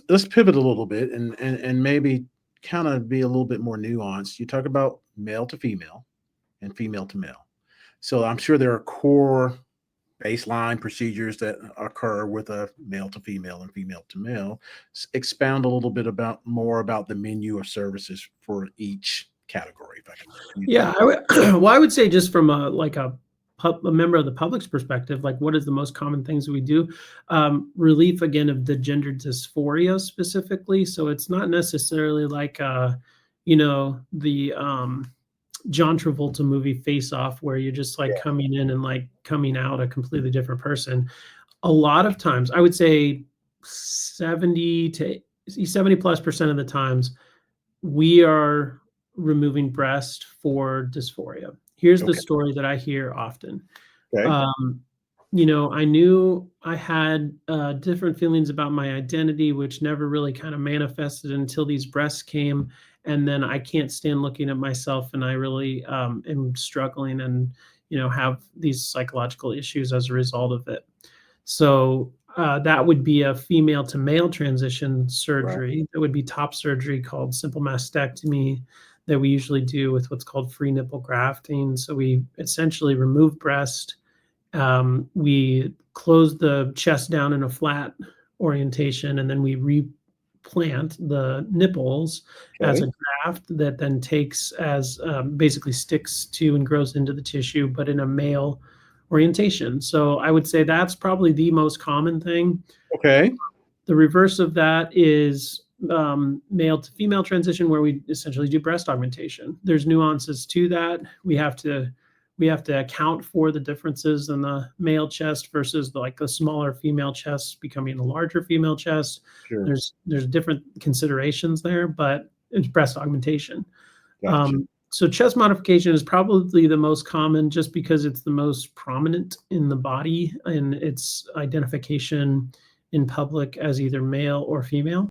Let's pivot a little bit and maybe kind of be a little bit more nuanced. You talk about male to female and female to male. So I'm sure there are core baseline procedures that occur with a male to female and female to male. Expound a little bit about more about the menu of services for each category, if I can use that. Yeah, I would, well, I would say just from a member of the public's perspective, like what is the most common things we do? Relief again of the gender dysphoria specifically. So it's not necessarily like the John Travolta movie Face Off, where you're just like coming in and like coming out a completely different person. A lot of times, I would say 70 plus percent of the times, we are removing breast for dysphoria. Here's the Okay. story that I hear often. Okay. I knew I had different feelings about my identity, which never really kind of manifested until these breasts came. And then I can't stand looking at myself, and I really am struggling and, have these psychological issues as a result of it. So that would be a female to male transition surgery. That would be top surgery called simple mastectomy that we usually do with what's called free nipple grafting. So we essentially remove breast. We close the chest down in a flat orientation, and then we replant the nipples as a graft that then takes as basically sticks to and grows into the tissue, but in a male orientation. So I would say that's probably the most common thing. Okay. The reverse of that is male to female transition, where we essentially do breast augmentation. There's nuances to that. We have to account for the differences in the male chest versus the smaller female chest becoming a larger female chest. Sure. There's different considerations there, but it's breast augmentation. Gotcha. So chest modification is probably the most common, just because it's the most prominent in the body and its identification in public as either male or female.